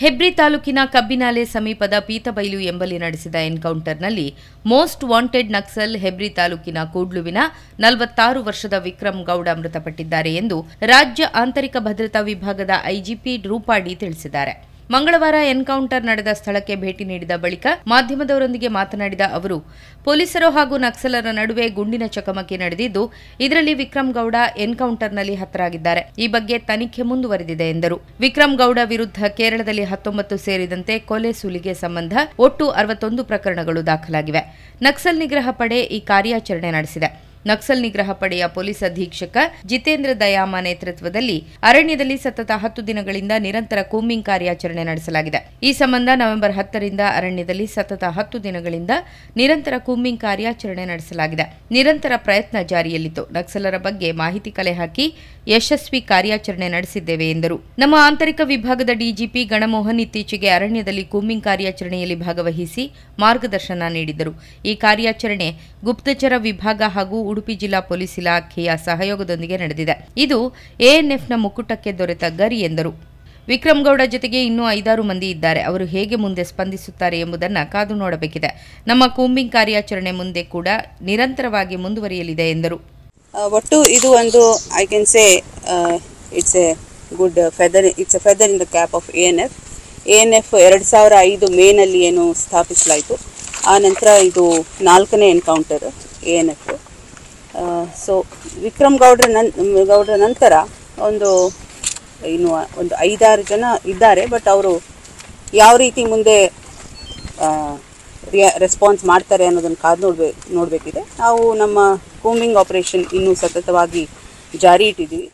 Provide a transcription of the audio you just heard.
ಹೆಬ್ರಿ ತಾಲೂಕಿನ ಕಬ್ಬಿನಾಲೆ ಸಮೀಪದ ಪೀತಬೈಲು ಎಂಬಲ್ಲಿ ನಡೆಸಿದ ಎನ್ಕೌಂಟರ್ನಲ್ಲಿ ಮೋಸ್ಟ್ ವಾಂಟೆಡ್ ನಕ್ಸಲ್ ಹೆಬ್ರಿ ತಾಲೂಕಿನ ಕೂಡ್ಲುವಿನ 46 ವರ್ಷದ ವಿಕ್ರಮ್ ಗೌಡ ಮೃತಪಟ್ಟಿದ್ದಾರೆ ಎಂದು ರಾಜ್ಯ ಆಂತರಿಕ ಭದ್ರತಾ ವಿಭಾಗದ ಐಜಿಪಿ ರೂಪಾಡಿ ತಿಳಿಸಿದ್ದಾರೆ. ಮಂಗಳವಾರ ಎನ್ಕೌಂಟರ್ ನಡೆದ ಸ್ಥಳಕ್ಕೆ ಭೇಟಿ ನೀಡಿದ ಬಳಿಕ ಮಾಧ್ಯಮದವರೊಂದಿಗೆ ಮಾತನಾಡಿದ ಅವರು, ಪೊಲೀಸರು ಹಾಗೂ ನಕ್ಸಲರ ನಡುವೆ ಗುಂಡಿನ ಚಕಮಕಿ ನಡೆದಿದ್ದು, ಇದರಲ್ಲಿ ವಿಕ್ರಮ್ ಗೌಡ ಎನ್ಕೌಂಟರ್ನಲ್ಲಿ ಹತರಾಗಿದ್ದಾರೆ. ಈ ಬಗ್ಗೆ ತನಿಖೆ ಮುಂದುವರೆದಿದೆ ಎಂದರು. ವಿಕ್ರಮ್ ಗೌಡ ವಿರುದ್ಧ ಕೇರಳದಲ್ಲಿ 19 ಸೇರಿದಂತೆ ಕೊಲೆ ಸುಲಿಗೆ ಸಂಬಂಧ ಒಟ್ಟು 61 ಪ್ರಕರಣಗಳು ದಾಖಲಾಗಿವೆ. ನಕ್ಸಲ್ ನಿಗ್ರಹ ಪಡೆ ಈ ಕಾರ್ಯಾಚರಣೆ ನಡೆಸಿದೆ. ನಕ್ಸಲ್ ನಿಗ್ರಹ ಪಡೆಯ ಪೊಲೀಸ್ ಅಧೀಕ್ಷಕ ಜಿತೇಂದ್ರ ದಯಾಮ ನೇತೃತ್ವದಲ್ಲಿ ಅರಣ್ಯದಲ್ಲಿ ಸತತ 10 ದಿನಗಳಿಂದ ನಿರಂತರ ಕೂಂಬಿಂಗ್ ಕಾರ್ಯಾಚರಣೆ ನಡೆಸಲಾಗಿದೆ. ಈ ಸಂಬಂಧ ನವೆಂಬರ್ 10ರಿಂದ ಅರಣ್ಯದಲ್ಲಿ ಸತತ 10 ದಿನಗಳಿಂದ ನಿರಂತರ ಕೂಂಬಿಂಗ್ ಕಾರ್ಯಾಚರಣೆ ನಡೆಸಲಾಗಿದೆ. ನಿರಂತರ ಪ್ರಯತ್ನ ಜಾರಿಯಲ್ಲಿತ್ತು. ನಕ್ಸಲರ ಬಗ್ಗೆ ಮಾಹಿತಿ ಕಲೆ ಹಾಕಿ ಯಶಸ್ವಿ ಕಾರ್ಯಾಚರಣೆ ನಡೆಸಿದ್ದೇವೆ ಎಂದರು. ನಮ್ಮ ಆಂತರಿಕ ವಿಭಾಗದ ಡಿಜಿಪಿ ಗಣಮೋಹನ್ ಇತ್ತೀಚೆಗೆ ಅರಣ್ಯದಲ್ಲಿ ಕೂಂಬಿಂಗ್ ಕಾರ್ಯಾಚರಣೆಯಲ್ಲಿ ಭಾಗವಹಿಸಿ ಮಾರ್ಗದರ್ಶನ ನೀಡಿದ್ದರು. ಈ ಕಾರ್ಯಾಚರಣೆ ಗುಪ್ತಚರ ವಿಭಾಗ ಹಾಗೂ ಉಡುಪಿ ಜಿಲ್ಲಾ ಪೊಲೀಸ್ ಇಲಾಖೆಯ ಸಹಯೋಗದೊಂದಿಗೆ ನಡೆದಿದೆ. ಇದು ಎಎನ್ಎಫ್ನ ಮುಕ್ಕುಟಕ್ಕೆ ದೊರೆತ ಗರಿ ಎಂದರು. ವಿಕ್ರಮ್ ಗೌಡ ಜೊತೆಗೆ ಇನ್ನೂ 5-6 ಮಂದಿ ಇದ್ದಾರೆ. ಅವರು ಹೇಗೆ ಮುಂದೆ ಸ್ಪಂದಿಸುತ್ತಾರೆ ಎಂಬುದನ್ನು ಕಾದು ನೋಡಬೇಕಿದೆ. ನಮ್ಮ ಕೂಂಬಿಂಗ್ ಕಾರ್ಯಾಚರಣೆ ಮುಂದೆ ಕೂಡ ನಿರಂತರವಾಗಿ ಮುಂದುವರಿಯಲಿದೆ ಎಂದರು. ಒಟ್ಟು ಇದು ಒಂದು I can say it's A good feather in the cap of ANF 2005 ಮೇನಲ್ಲಿ ಏನು ಸ್ಥಾಪಿಸಲಾಯಿತು. ಆ ನಂತರ ಇದು 4ನೇ ಎನ್ಕೌಂಟರ್ ಎಎನ್ಎಫ್. ಸೊ ವಿಕ್ರಮ್ ಗೌಡ್ರ ನಂತರ ಒಂದು 5-6 ಜನ ಇದ್ದಾರೆ. ಬಟ್ ಅವರು ಯಾವ ರೀತಿ ಮುಂದೆ ರೆಸ್ಪಾನ್ಸ್ ಮಾಡ್ತಾರೆ ಅನ್ನೋದನ್ನು ಕಾದು ನೋಡಬೇಕಿದೆ. ನಾವು ನಮ್ಮ ಕೂಂಬಿಂಗ್ ಆಪರೇಷನ್ ಇನ್ನೂ ಸತತವಾಗಿ ಜಾರಿ ಇಟ್ಟಿದ್ದೀವಿ.